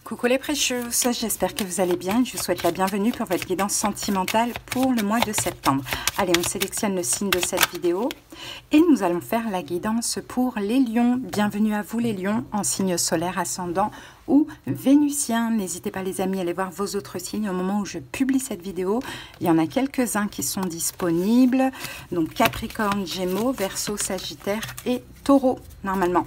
Coucou les précieuses, j'espère que vous allez bien. Je vous souhaite la bienvenue pour votre guidance sentimentale pour le mois de septembre. Allez, on sélectionne le signe de cette vidéo et nous allons faire la guidance pour les lions. Bienvenue à vous les lions en signe solaire, ascendant ou vénusien. N'hésitez pas les amis à aller voir vos autres signes au moment où je publie cette vidéo. Il y en a quelques-uns qui sont disponibles. Donc Capricorne, Gémeaux, Verseau, Sagittaire et Taureau normalement.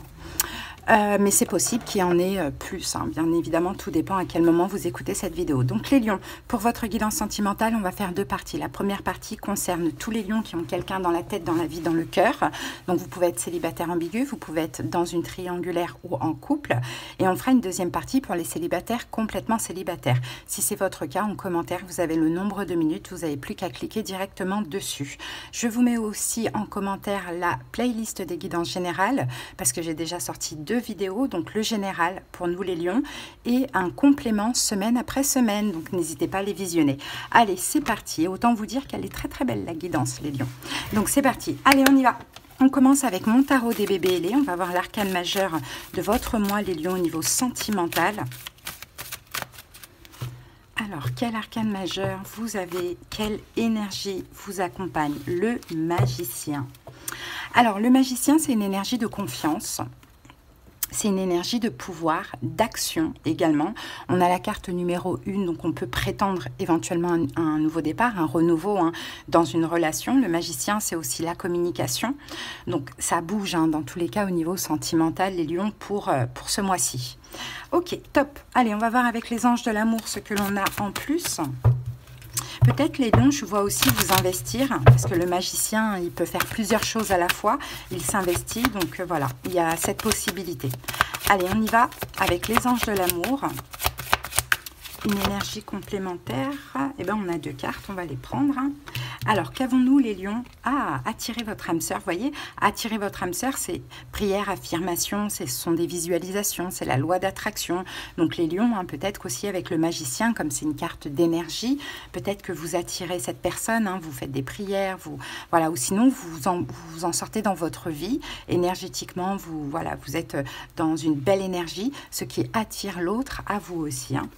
Mais c'est possible qu'il y en ait plus, hein. Bien évidemment, tout dépend à quel moment vous écoutez cette vidéo. Donc les lions, pour votre guidance sentimentale, on va faire deux parties. La première partie concerne tous les lions qui ont quelqu'un dans la tête, dans la vie, dans le cœur. Donc vous pouvez être célibataire ambigu, vous pouvez être dans une triangulaire ou en couple. Et on fera une deuxième partie pour les célibataires complètement célibataires. Si c'est votre cas, en commentaire, vous avez le nombre de minutes, vous n'avez plus qu'à cliquer directement dessus. Je vous mets aussi en commentaire la playlist des guidances générales, parce que j'ai déjà sorti deux vidéos, donc le général pour nous les lions et un complément semaine après semaine, donc n'hésitez pas à les visionner. Allez, c'est parti. Autant vous dire qu'elle est très très belle la guidance les lions. Donc c'est parti, allez on y va. On commence avec mon tarot des bébés ailés. On va voir l'arcane majeur de votre mois les lions au niveau sentimental. Alors, quel arcane majeur vous avez? Quelle énergie vous accompagne? Le magicien. Alors, le magicien, c'est une énergie de confiance. C'est une énergie de pouvoir, d'action également. On a la carte numéro 1, donc on peut prétendre éventuellement un nouveau départ, un renouveau hein, dans une relation. Le magicien, c'est aussi la communication. Donc ça bouge hein, dans tous les cas au niveau sentimental, les lions, pour ce mois-ci. Ok, top. Allez, on va voir avec les anges de l'amour ce que l'on a en plus. Peut-être les lions, je vois aussi vous investir, parce que le magicien, il peut faire plusieurs choses à la fois. Il s'investit, donc voilà, il y a cette possibilité. Allez, on y va avec les anges de l'amour. Une énergie complémentaire. Eh bien, on a deux cartes, on va les prendre. Alors, qu'avons-nous les lions? Ah, attirer votre âme sœur, vous voyez, attirer votre âme sœur, c'est prière, affirmation, ce sont des visualisations, c'est la loi d'attraction. Donc les lions, hein, peut-être qu'aussi avec le magicien, comme c'est une carte d'énergie, peut-être que vous attirez cette personne, hein, vous faites des prières, voilà, ou sinon vous en sortez dans votre vie, énergétiquement, voilà, vous êtes dans une belle énergie, ce qui attire l'autre à vous aussi, hein.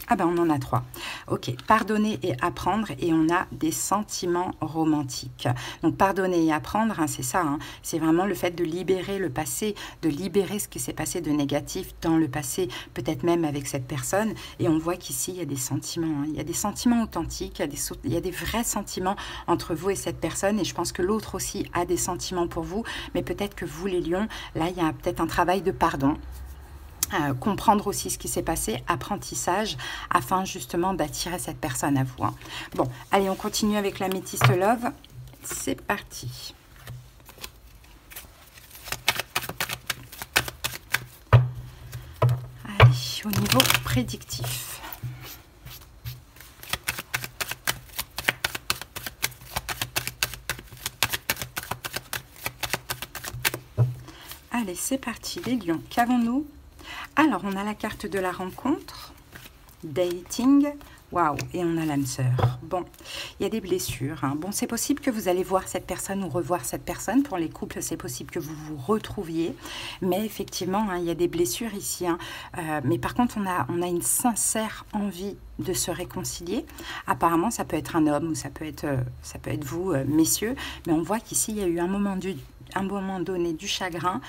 Ah ben on en a trois. Ok, pardonner et apprendre et on a des sentiments romantiques. Donc pardonner et apprendre, hein, c'est ça, hein, c'est vraiment le fait de libérer le passé, de libérer ce qui s'est passé de négatif dans le passé, peut-être même avec cette personne. Et on voit qu'ici il y a des sentiments, hein, il y a des sentiments authentiques, il y a des vrais sentiments entre vous et cette personne. Et je pense que l'autre aussi a des sentiments pour vous, mais peut-être que vous les lions, là il y a peut-être un travail de pardon. Comprendre aussi ce qui s'est passé, apprentissage, afin justement d'attirer cette personne à vous. Hein. Bon, allez, on continue avec la métiste love. C'est parti. Allez, au niveau prédictif. Allez, c'est parti, les lions. Qu'avons-nous? Alors, on a la carte de la rencontre, dating, waouh, et on a l'âme sœur. Bon, il y a des blessures. Hein. Bon, c'est possible que vous allez voir cette personne ou revoir cette personne. Pour les couples, c'est possible que vous vous retrouviez. Mais effectivement, hein, il y a des blessures ici. Hein. Mais par contre, on a une sincère envie de se réconcilier. Apparemment, ça peut être un homme ou ça peut être vous, messieurs. Mais on voit qu'ici, il y a eu un moment donné du chagrin,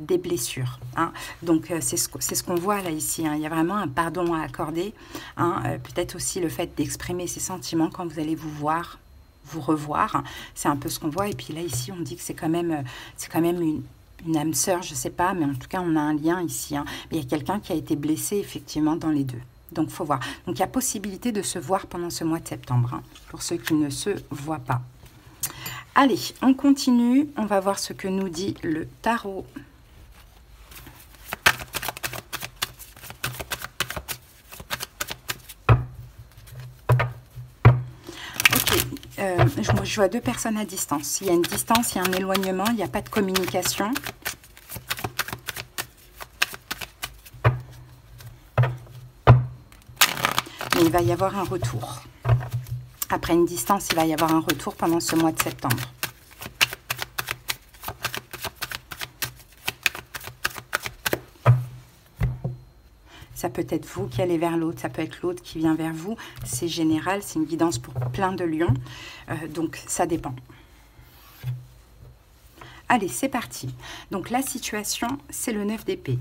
des blessures. Hein. Donc, c'est ce qu'on voit là ici. Hein. Il y a vraiment un pardon à accorder. Hein. Peut-être aussi le fait d'exprimer ses sentiments quand vous allez vous revoir. Hein. C'est un peu ce qu'on voit. Et puis là, ici, on dit que c'est quand même une âme sœur, je ne sais pas, mais en tout cas, on a un lien ici. Hein. Mais il y a quelqu'un qui a été blessé, effectivement, dans les deux. Donc, il faut voir. Donc, il y a possibilité de se voir pendant ce mois de septembre, hein, pour ceux qui ne se voient pas. Allez, on continue. On va voir ce que nous dit le tarot. Ok, je vois deux personnes à distance. Il y a une distance, il y a un éloignement, il n'y a pas de communication. Mais il va y avoir un retour. Après une distance, il va y avoir un retour pendant ce mois de septembre. Ça peut être vous qui allez vers l'autre, ça peut être l'autre qui vient vers vous. C'est général, c'est une guidance pour plein de lions. Donc, ça dépend. Allez, c'est parti. Donc, la situation, c'est le 9 d'épée.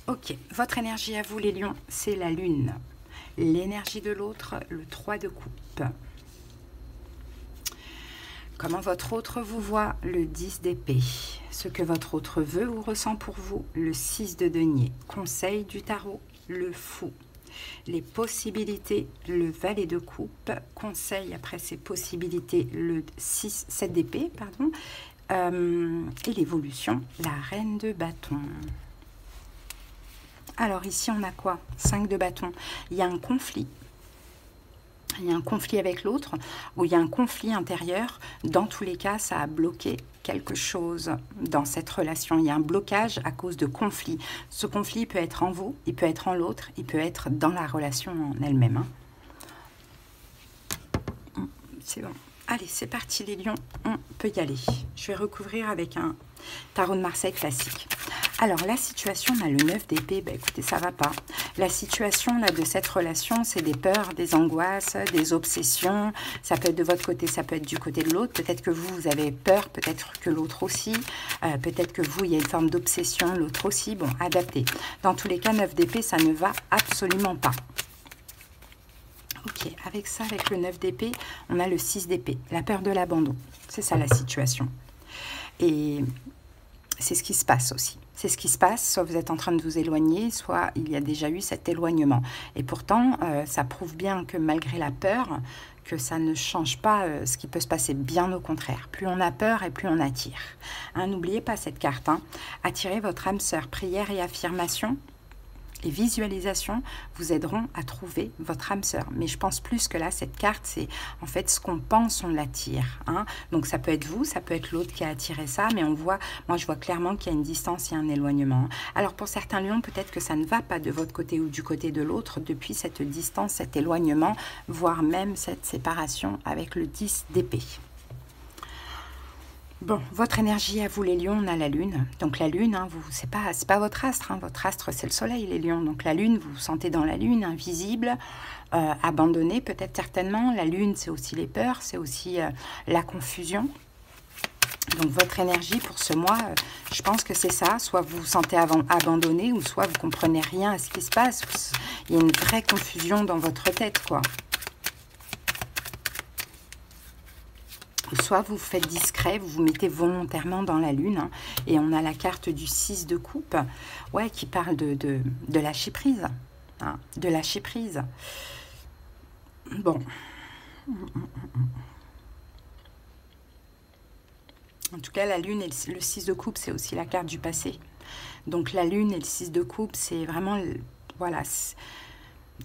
Ok, votre énergie à vous, les lions, c'est la lune. L'énergie de l'autre, le 3 de coupe. Comment votre autre vous voit, le 10 d'épée. Ce que votre autre veut ou ressent pour vous, le 6 de denier. Conseil du tarot, le fou. Les possibilités, le valet de coupe. Conseil après ces possibilités, le 7 d'épée, pardon. Et l'évolution, la reine de bâton. Alors ici, on a quoi? 5 de bâton. Il y a un conflit. Il y a un conflit avec l'autre ou il y a un conflit intérieur. Dans tous les cas, ça a bloqué quelque chose dans cette relation. Il y a un blocage à cause de conflit. Ce conflit peut être en vous, il peut être en l'autre, il peut être dans la relation en elle-même. C'est bon. Allez, c'est parti les lions, on peut y aller. Je vais recouvrir avec un tarot de Marseille classique. Alors, la situation, on a le 9 d'épée, ben, écoutez, ça va pas. La situation là, de cette relation, c'est des peurs, des angoisses, des obsessions. Ça peut être de votre côté, ça peut être du côté de l'autre. Peut-être que vous avez peur, peut-être que l'autre aussi. Peut-être que vous, il y a une forme d'obsession, l'autre aussi. Bon, adapté. Dans tous les cas, 9 d'épée, ça ne va absolument pas. Ok, avec ça, avec le 9 d'épée, on a le 6 d'épée. La peur de l'abandon. C'est ça la situation. Et c'est ce qui se passe aussi. C'est ce qui se passe, soit vous êtes en train de vous éloigner, soit il y a déjà eu cet éloignement. Et pourtant, ça prouve bien que malgré la peur, que ça ne change pas ce qui peut se passer, bien au contraire. Plus on a peur et plus on attire. Hein, n'oubliez pas cette carte. Hein. Attirez votre âme sœur, prière et affirmation. Et visualisation vous aideront à trouver votre âme sœur. Mais je pense plus que là, cette carte, c'est en fait ce qu'on pense, on l'attire. Hein. Donc ça peut être vous, ça peut être l'autre qui a attiré ça, mais on voit, moi je vois clairement qu'il y a une distance, il y a un éloignement. Alors pour certains lions, peut-être que ça ne va pas de votre côté ou du côté de l'autre depuis cette distance, cet éloignement, voire même cette séparation avec le 10 d'épée. Bon, votre énergie à vous les lions, on a la lune. Donc la lune, hein, c'est pas votre astre. Hein. Votre astre, c'est le soleil, les lions. Donc la lune, vous vous sentez dans la lune, invisible, abandonné peut-être certainement. La lune, c'est aussi les peurs, c'est aussi la confusion. Donc votre énergie pour ce mois, je pense que c'est ça. Soit vous vous sentez abandonné, ou soit vous comprenez rien à ce qui se passe. Il y a une vraie confusion dans votre tête, quoi. Soit vous faites discret, vous vous mettez volontairement dans la lune. Hein, et on a la carte du 6 de coupe, ouais, qui parle de lâcher prise. Hein, de lâcher prise. Bon. En tout cas, la lune et le 6 de coupe, c'est aussi la carte du passé. Donc la lune et le 6 de coupe, c'est vraiment, voilà,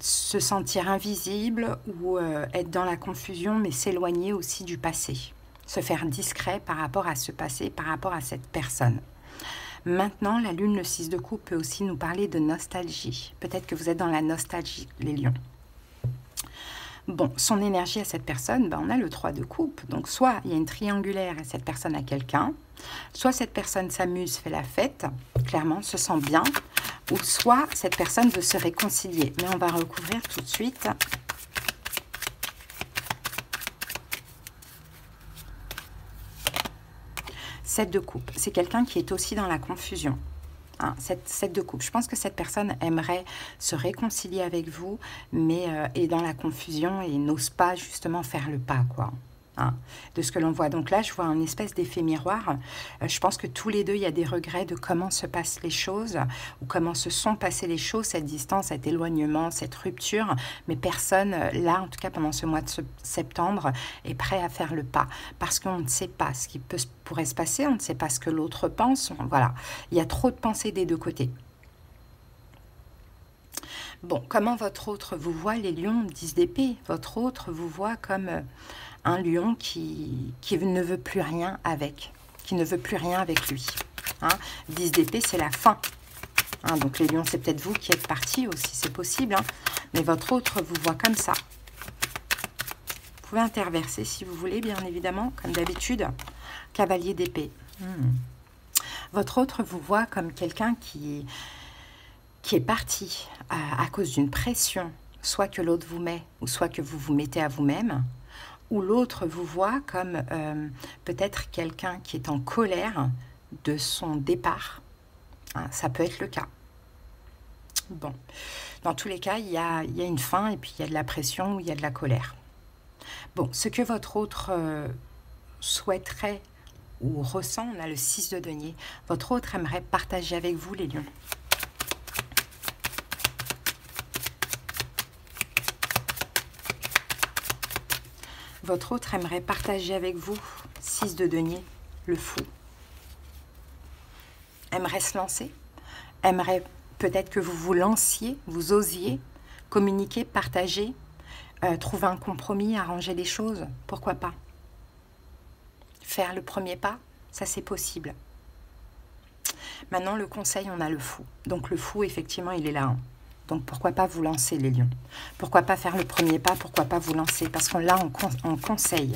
se sentir invisible ou être dans la confusion, mais s'éloigner aussi du passé. Se faire discret par rapport à ce passé, par rapport à cette personne. Maintenant, la lune, le 6 de coupe peut aussi nous parler de nostalgie. Peut-être que vous êtes dans la nostalgie, les lions. Bon, son énergie à cette personne, ben, on a le 3 de coupe. Donc, soit il y a une triangulaire et cette personne a quelqu'un, soit cette personne s'amuse, fait la fête, clairement, se sent bien, ou soit cette personne veut se réconcilier. Mais on va recouvrir tout de suite. Sept de coupe, c'est quelqu'un qui est aussi dans la confusion. Hein, 7 de coupe. Je pense que cette personne aimerait se réconcilier avec vous, mais est dans la confusion et n'ose pas justement faire le pas, quoi. Hein, de ce que l'on voit. Donc là, je vois un espèce d'effet miroir. Je pense que tous les deux, il y a des regrets de comment se passent les choses, ou comment se sont passées les choses, cette distance, cet éloignement, cette rupture. Mais personne, là, en tout cas pendant ce mois de septembre, est prêt à faire le pas. Parce qu'on ne sait pas ce qui pourrait se passer, on ne sait pas ce que l'autre pense. Voilà, il y a trop de pensées des deux côtés. Bon, comment votre autre vous voit, les lions, 10 d'épée? Votre autre vous voit comme un lion qui ne veut plus rien avec, qui ne veut plus rien avec lui. Hein, 10 d'épée, c'est la fin. Hein, donc les lions, c'est peut-être vous qui êtes partis aussi, c'est possible. Hein, mais votre autre vous voit comme ça. Vous pouvez interverser si vous voulez, bien évidemment, comme d'habitude. Cavalier d'épée. Votre autre vous voit comme quelqu'un qui qui est parti à cause d'une pression, soit que l'autre vous met, ou soit que vous vous mettez à vous-même, ou l'autre vous voit comme peut-être quelqu'un qui est en colère de son départ. Hein, ça peut être le cas. Bon, dans tous les cas, il y a une fin et puis il y a de la pression ou il y a de la colère. Bon, ce que votre autre souhaiterait ou ressent, on a le 6 de denier. Votre autre aimerait partager avec vous, les lions. Votre autre aimerait partager avec vous, 6 de denier, le fou. Aimerait se lancer, aimerait peut-être que vous vous lanciez, vous osiez communiquer, partager, trouver un compromis, arranger les choses, pourquoi pas. Faire le premier pas, ça c'est possible. Maintenant, le conseil, on a le fou. Donc le fou, effectivement, il est là. Hein. Donc pourquoi pas vous lancer, les lions? Pourquoi pas faire le premier pas? Pourquoi pas vous lancer? Parce qu'on l'a en conseil.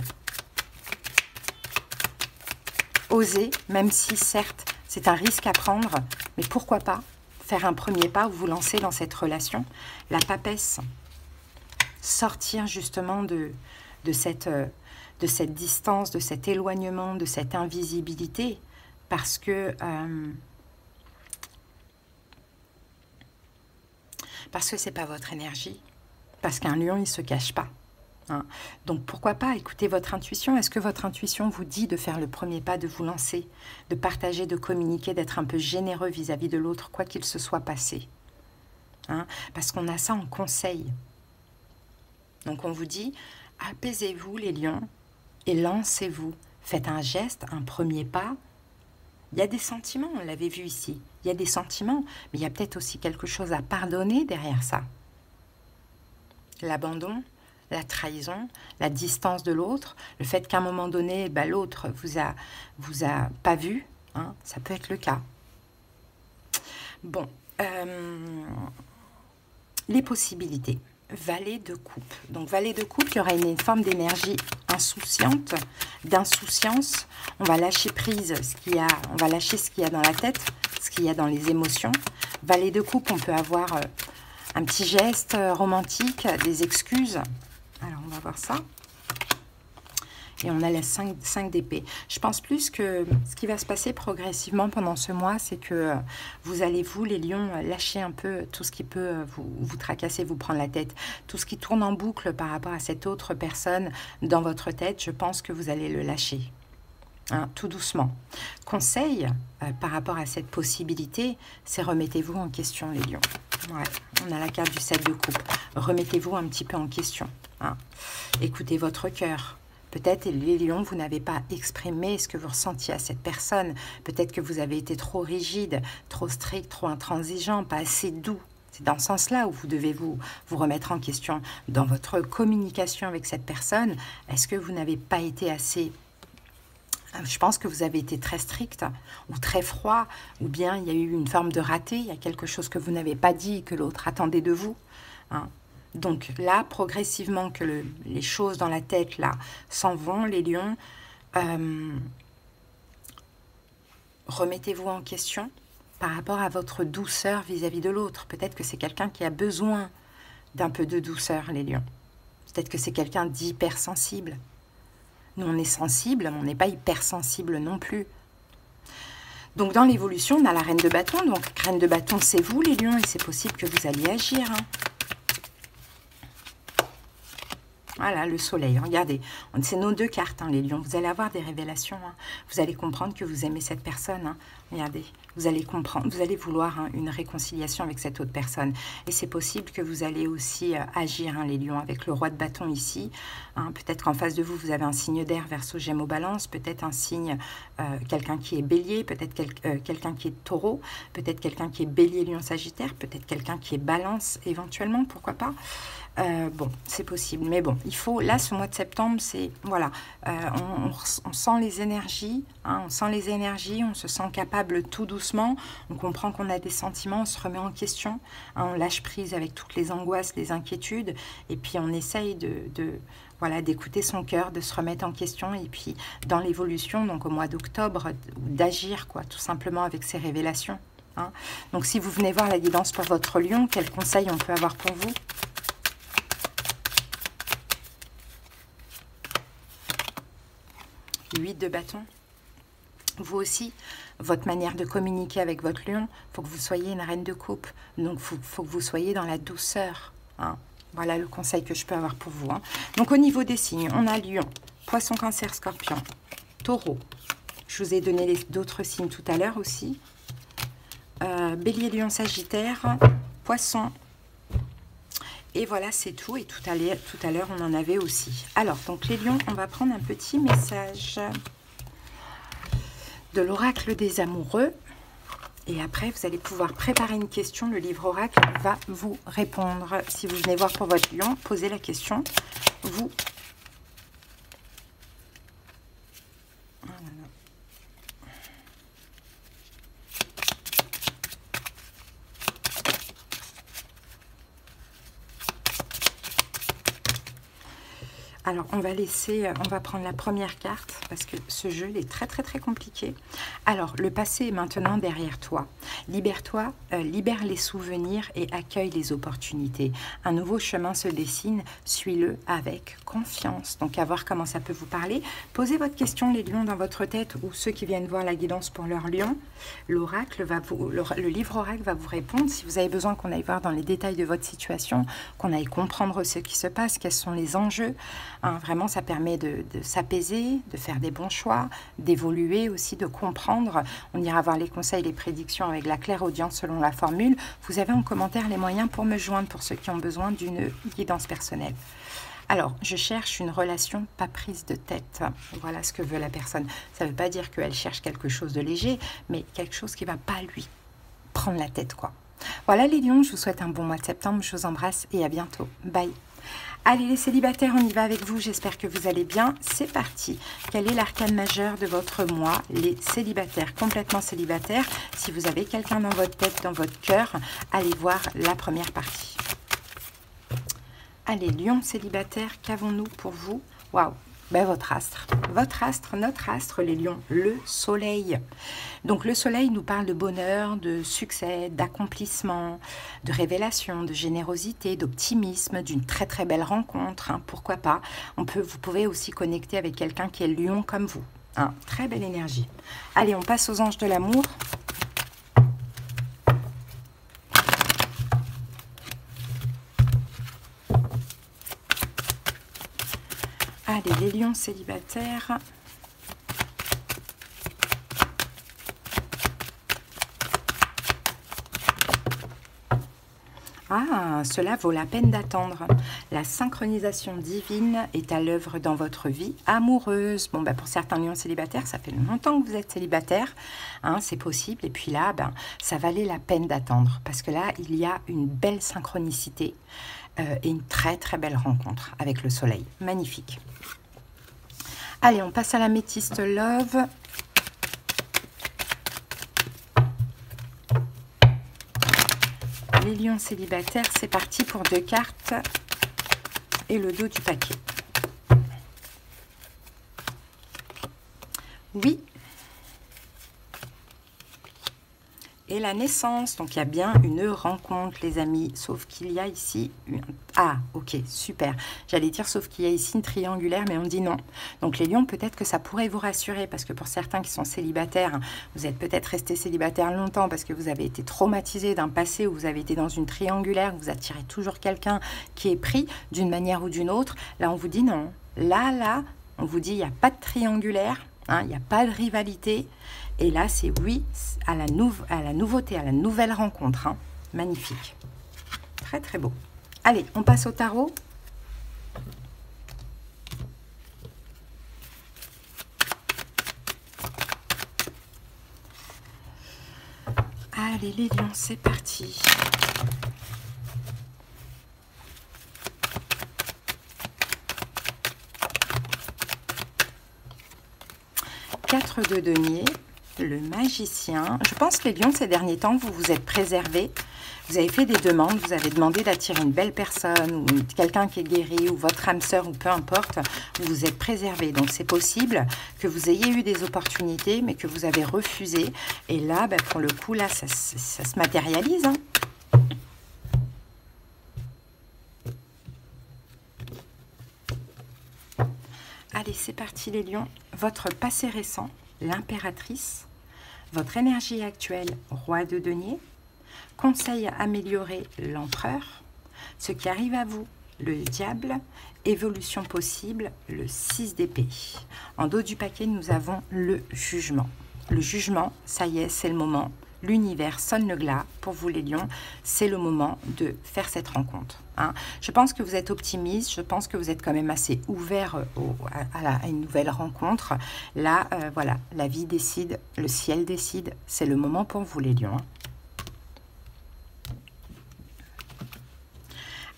Osez, même si certes c'est un risque à prendre, mais pourquoi pas faire un premier pas ou vous lancer dans cette relation? La papesse, sortir justement de cette distance, de cet éloignement, de cette invisibilité, parce que c'est pas votre énergie, parce qu'un lion, il se cache pas. Hein. Donc pourquoi pas écouter votre intuition? Est-ce que votre intuition vous dit de faire le premier pas, de vous lancer, de partager, de communiquer, d'être un peu généreux vis-à-vis de l'autre, quoi qu'il se soit passé? Hein? Parce qu'on a ça en conseil. Donc on vous dit, apaisez-vous les lions et lancez-vous. Faites un geste, un premier pas. Il y a des sentiments, on l'avait vu ici. Il y a des sentiments, mais il y a peut-être aussi quelque chose à pardonner derrière ça. L'abandon, la trahison, la distance de l'autre, le fait qu'à un moment donné, bah, l'autre vous a pas vu, hein, ça peut être le cas. Bon, les possibilités. Valet de coupe. Donc, valet de coupe, il y aura une forme d'énergie insouciante, d'insouciance. On va lâcher prise, on va lâcher ce qu'il y a dans la tête, ce qu'il y a dans les émotions. Valet de coupe, on peut avoir un petit geste romantique, des excuses. Alors, on va voir ça. Et on a la 5 d'épée. Je pense plus que ce qui va se passer progressivement pendant ce mois, c'est que vous allez, vous, les lions, lâcher un peu tout ce qui peut vous tracasser, vous prendre la tête. Tout ce qui tourne en boucle par rapport à cette autre personne dans votre tête, je pense que vous allez le lâcher. Hein, tout doucement. Conseil par rapport à cette possibilité, c'est remettez-vous en question, les lions. Ouais, on a la carte du 7 de coupe. Remettez-vous un petit peu en question. Hein. Écoutez votre cœur. Peut-être, les lions, vous n'avez pas exprimé ce que vous ressentiez à cette personne. Peut-être que vous avez été trop rigide, trop strict, trop intransigeant, pas assez doux. C'est dans ce sens-là où vous devez vous remettre en question. Dans votre communication avec cette personne, est-ce que vous n'avez pas été assez... Je pense que vous avez été très strict ou très froid, ou bien il y a eu une forme de raté, il y a quelque chose que vous n'avez pas dit et que l'autre attendait de vous. Hein. Donc là, progressivement que les choses dans la tête là s'en vont, les lions, remettez-vous en question par rapport à votre douceur vis-à-vis de l'autre. Peut-être que c'est quelqu'un qui a besoin d'un peu de douceur, les lions. Peut-être que c'est quelqu'un d'hypersensible. Nous, on est sensible, mais on n'est pas hypersensible non plus. Donc dans l'évolution, on a la reine de bâton. Donc reine de bâton, c'est vous, les lions, et c'est possible que vous alliez agir. Hein. Voilà, le soleil, regardez, c'est nos deux cartes, hein, les lions. Vous allez avoir des révélations, hein. Vous allez comprendre que vous aimez cette personne, hein. Regardez, vous allez comprendre, vous allez vouloir hein, une réconciliation avec cette autre personne. Et c'est possible que vous allez aussi agir, hein, les lions, avec le roi de bâton ici. Hein. Peut-être qu'en face de vous, vous avez un signe d'air, Verseau, Gémeaux, Balance, peut-être un signe, quelqu'un qui est bélier, peut-être quelqu'un qui est taureau, peut-être quelqu'un qui est bélier, lion, sagittaire, peut-être quelqu'un qui est balance éventuellement, pourquoi pas. Bon, c'est possible, mais bon, il faut, là, ce mois de septembre, c'est, voilà, on sent les énergies, hein, on sent les énergies, on se sent capable tout doucement, on comprend qu'on a des sentiments, on se remet en question, hein, on lâche prise avec toutes les angoisses, les inquiétudes, et puis on essaye voilà, d'écouter son cœur, de se remettre en question, et puis dans l'évolution, donc au mois d'octobre, d'agir, quoi, tout simplement avec ces révélations. hein. Donc, si vous venez voir la guidance pour votre lion, quels conseils on peut avoir pour vous? Huit de bâton. Vous aussi, votre manière de communiquer avec votre lion, il faut que vous soyez une reine de coupe. Donc, il faut que vous soyez dans la douceur, hein. Voilà le conseil que je peux avoir pour vous, hein. Donc, au niveau des signes, on a lion, poisson, cancer, scorpion, taureau. Je vous ai donné d'autres signes tout à l'heure aussi. Bélier, lion, sagittaire, poisson. Et voilà, c'est tout. Et tout à l'heure, on en avait aussi. Alors, donc les lions, on va prendre un petit message de l'oracle des amoureux. Et après, vous allez pouvoir préparer une question. Le livre oracle va vous répondre. Si vous venez voir pour votre lion, posez la question. Vous. Alors, on va prendre la première carte parce que ce jeu il est très très très compliqué. Alors, le passé est maintenant derrière toi. Libère-toi, libère les souvenirs et accueille les opportunités. Un nouveau chemin se dessine, suis-le avec confiance. Donc, à voir comment ça peut vous parler. Posez votre question, les lions, dans votre tête ou ceux qui viennent voir la guidance pour leur lion. L'oracle le livre oracle va vous répondre. Si vous avez besoin qu'on aille voir dans les détails de votre situation, qu'on aille comprendre ce qui se passe, quels sont les enjeux. Hein, vraiment, ça permet de s'apaiser, de faire des bons choix, d'évoluer aussi, de comprendre. On ira voir les conseils, les prédictions avec la clairaudience selon la formule. Vous avez en commentaire les moyens pour me joindre pour ceux qui ont besoin d'une guidance personnelle. Alors, je cherche une relation pas prise de tête. Voilà ce que veut la personne. Ça ne veut pas dire qu'elle cherche quelque chose de léger, mais quelque chose qui ne va pas lui prendre la tête, quoi. Voilà les lions, je vous souhaite un bon mois de septembre. Je vous embrasse et à bientôt. Bye. Allez les célibataires, on y va avec vous, j'espère que vous allez bien. C'est parti. Quel est l'arcane majeur de votre mois? Les célibataires, complètement célibataires. Si vous avez quelqu'un dans votre tête, dans votre cœur, allez voir la première partie. Allez, lion célibataire, qu'avons-nous pour vous? Waouh! Ben, votre astre, notre astre, les lions, le soleil. Donc le soleil nous parle de bonheur, de succès, d'accomplissement, de révélation, de générosité, d'optimisme, d'une très très belle rencontre, hein, pourquoi pas. Vous pouvez aussi connecter avec quelqu'un qui est lion comme vous, hein, très belle énergie. Allez, on passe aux anges de l'amour. Allez, les lions célibataires. Ah, cela vaut la peine d'attendre. La synchronisation divine est à l'œuvre dans votre vie amoureuse. Bon, ben, pour certains lions célibataires, ça fait longtemps que vous êtes célibataire, hein, c'est possible. Et puis là, ben, ça valait la peine d'attendre parce que là, il y a une belle synchronicité et une très très belle rencontre avec le soleil. Magnifique. Allez, on passe à la métiste love. Les lions célibataires, c'est parti pour 2 cartes et le dos du paquet. Oui. Et la naissance, donc il y a bien une rencontre, les amis, sauf qu'il y a ici une... Ah, ok, super. J'allais dire sauf qu'il y a ici une triangulaire, mais on dit non. Donc les lions, peut-être que ça pourrait vous rassurer, parce que pour certains qui sont célibataires, vous êtes peut-être resté célibataire longtemps, parce que vous avez été traumatisé d'un passé où vous avez été dans une triangulaire, vous attirez toujours quelqu'un qui est pris d'une manière ou d'une autre. Là, on vous dit non. Là, on vous dit il n'y a pas de triangulaire, hein, il n'y a pas de rivalité. Et là, c'est oui à la nouveauté, à la nouvelle rencontre. Hein. Magnifique. Très, très beau. Allez, on passe au tarot. Allez, les lions, c'est parti. Quatre de denier. Le magicien. Je pense que les lions, ces derniers temps, vous vous êtes préservés. Vous avez fait des demandes, vous avez demandé d'attirer une belle personne ou quelqu'un qui est guéri ou votre âme sœur ou peu importe, vous vous êtes préservé. Donc c'est possible que vous ayez eu des opportunités mais que vous avez refusé. Et là, bah, pour le coup, là, ça se matérialise. Hein. Allez, c'est parti les lions. Votre passé récent, l'impératrice. Votre énergie actuelle, roi de denier. Conseil à améliorer, l'empereur. Ce qui arrive à vous, le diable. Évolution possible, le 6 d'épée. En dos du paquet, nous avons le jugement. Le jugement, ça y est, c'est le moment. L'univers sonne le glas. Pour vous les lions, c'est le moment de faire cette rencontre. Hein. Je pense que vous êtes optimiste. Je pense que vous êtes quand même assez ouvert à une nouvelle rencontre. Là, voilà, la vie décide, le ciel décide. C'est le moment pour vous les lions.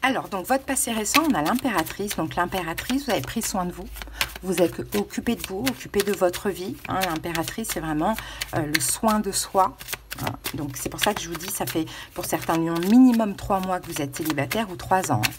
Alors, donc, votre passé récent, on a l'impératrice. Donc, l'impératrice, vous avez pris soin de vous. Vous êtes occupé de vous, occupé de votre vie. Hein. L'impératrice, c'est vraiment le soin de soi. Hein. Donc, c'est pour ça que je vous dis, ça fait pour certains lions minimum 3 mois que vous êtes célibataire ou 3 ans. Hein.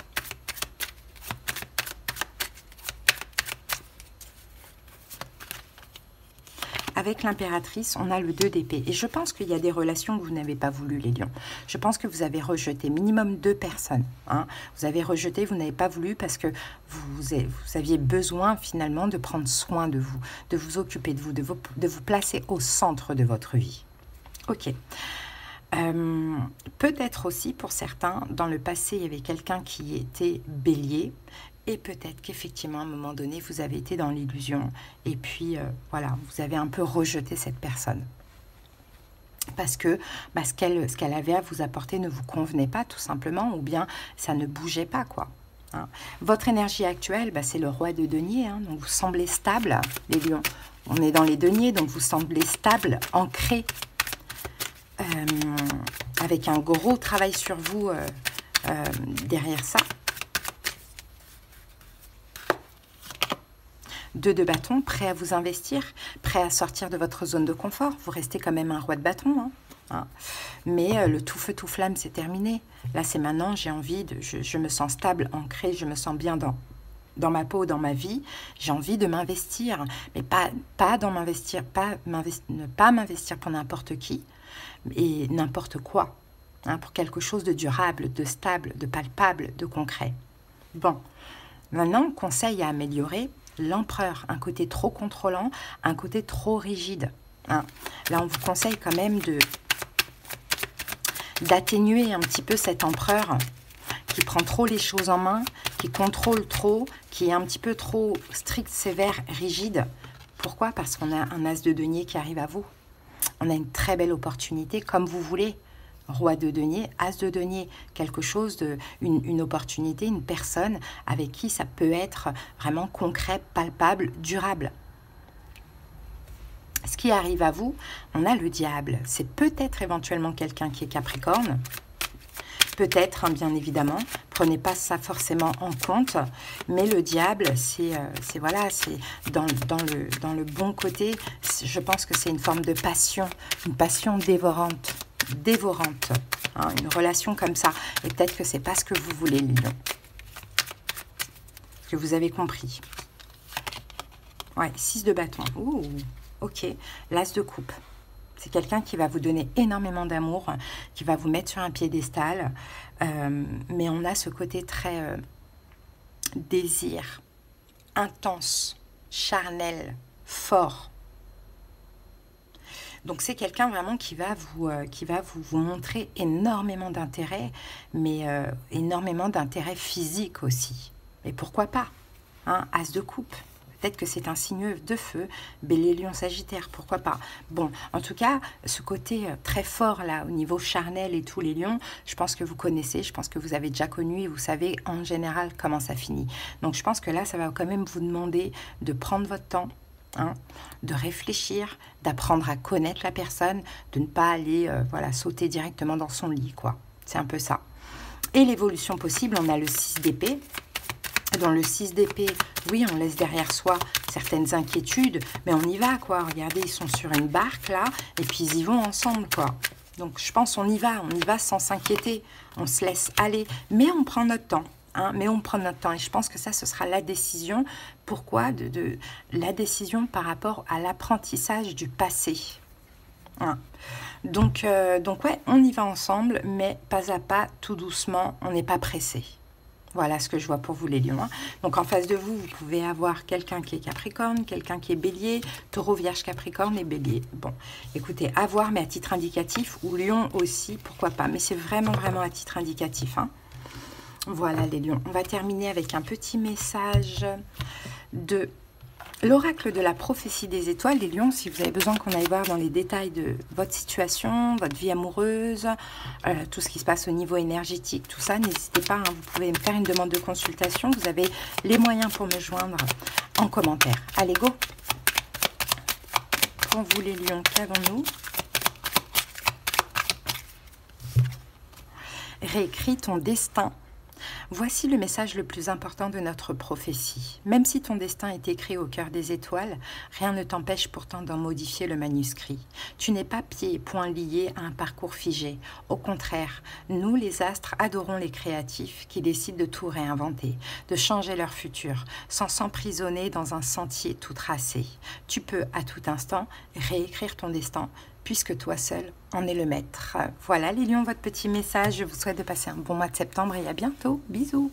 Avec l'impératrice, on a le 2 d'épée. Et je pense qu'il y a des relations que vous n'avez pas voulu, les lions. Je pense que vous avez rejeté minimum 2 personnes. Hein. Vous avez rejeté, vous n'avez pas voulu parce que vous aviez besoin finalement de prendre soin de vous occuper de vous, de vous placer au centre de votre vie. Ok. Peut-être aussi pour certains, dans le passé, il y avait quelqu'un qui était bélier. Et peut-être qu'effectivement, à un moment donné, vous avez été dans l'illusion. Et puis, voilà, vous avez un peu rejeté cette personne. Parce que bah, ce qu'elle avait à vous apporter ne vous convenait pas, tout simplement. Ou bien, ça ne bougeait pas, quoi. Hein. Votre énergie actuelle, bah, c'est le roi de denier. Hein, donc, vous semblez stable, les lions. On est dans les deniers, donc vous semblez stable, ancré. Avec un gros travail sur vous derrière ça. 2 de bâton, prêt à vous investir, prêt à sortir de votre zone de confort. Vous restez quand même un roi de bâton. Hein, hein. Mais le tout feu, tout flamme, c'est terminé. Là, c'est maintenant, j'ai envie de... Je me sens stable, ancrée, je me sens bien dans ma peau, dans ma vie. J'ai envie de m'investir. Mais pas dans m'investir, ne pas m'investir pour n'importe qui et n'importe quoi. Hein, pour quelque chose de durable, de stable, de palpable, de concret. Bon, maintenant, conseil à améliorer... L'empereur, un côté trop contrôlant, un côté trop rigide. Hein. Là, on vous conseille quand même d'atténuer un petit peu cet empereur qui prend trop les choses en main, qui contrôle trop, qui est un petit peu trop strict, sévère, rigide. Pourquoi? Parce qu'on a un as de denier qui arrive à vous. On a une très belle opportunité, comme vous voulez. Roi de denier, as de denier, quelque chose une opportunité, une personne avec qui ça peut être vraiment concret, palpable, durable. Ce qui arrive à vous, on a le diable. C'est peut-être éventuellement quelqu'un qui est Capricorne. Peut-être, hein, bien évidemment. Prenez pas ça forcément en compte. Mais le diable, c'est voilà, c'est dans le bon côté. Je pense que c'est une forme de passion, une passion dévorante. Hein, une relation comme ça. Et peut-être que c'est pas ce que vous voulez, les lions. Que vous avez compris. Ouais, 6 de bâton. Ouh, ok. L'as de coupe. C'est quelqu'un qui va vous donner énormément d'amour, qui va vous mettre sur un piédestal. Mais on a ce côté très désir, intense, charnel, fort. Donc, c'est quelqu'un vraiment qui va vous montrer énormément d'intérêt, mais énormément d'intérêt physique aussi. Et pourquoi pas, hein, as de coupe. Peut-être que c'est un signe de feu, Bélier, Lion, Sagittaire, pourquoi pas. Bon, en tout cas, ce côté très fort là, au niveau charnel et tous les lions, je pense que vous connaissez, je pense que vous avez déjà connu et vous savez en général comment ça finit. Donc, je pense que là, ça va quand même vous demander de prendre votre temps, hein, de réfléchir, d'apprendre à connaître la personne, de ne pas aller voilà, sauter directement dans son lit, quoi. C'est un peu ça. Et l'évolution possible, on a le 6 d'épée. Dans le 6 d'épée, oui, on laisse derrière soi certaines inquiétudes, mais on y va, quoi. Regardez, ils sont sur une barque, là, et puis ils y vont ensemble, quoi. Donc, je pense on y va sans s'inquiéter. On se laisse aller, mais on prend notre temps. Hein, mais on prend notre temps. Et je pense que ça, ce sera la décision. Pourquoi la décision par rapport à l'apprentissage du passé. Hein. Donc ouais, on y va ensemble, mais pas à pas, tout doucement. On n'est pas pressé. Voilà ce que je vois pour vous les lions. Hein. Donc en face de vous, vous pouvez avoir quelqu'un qui est Capricorne, quelqu'un qui est Bélier, Taureau, Vierge, Capricorne et Bélier. Bon, écoutez, à voir, mais à titre indicatif, ou Lion aussi, pourquoi pas. Mais c'est vraiment, vraiment à titre indicatif. Hein. Voilà les lions. On va terminer avec un petit message de l'oracle de la prophétie des étoiles. Les lions, si vous avez besoin qu'on aille voir dans les détails de votre situation, votre vie amoureuse, tout ce qui se passe au niveau énergétique, tout ça, n'hésitez pas, hein, vous pouvez me faire une demande de consultation. Vous avez les moyens pour me joindre en commentaire. Allez, go! Pour vous les lions, qu'avons-nous? Réécris ton destin. Voici le message le plus important de notre prophétie. Même si ton destin est écrit au cœur des étoiles, rien ne t'empêche pourtant d'en modifier le manuscrit. Tu n'es pas pieds et poings liés à un parcours figé. Au contraire, nous les astres adorons les créatifs qui décident de tout réinventer, de changer leur futur, sans s'emprisonner dans un sentier tout tracé. Tu peux à tout instant réécrire ton destin, puisque toi seul en es le maître. Voilà les lions, votre petit message. Je vous souhaite de passer un bon mois de septembre et à bientôt. Bisous.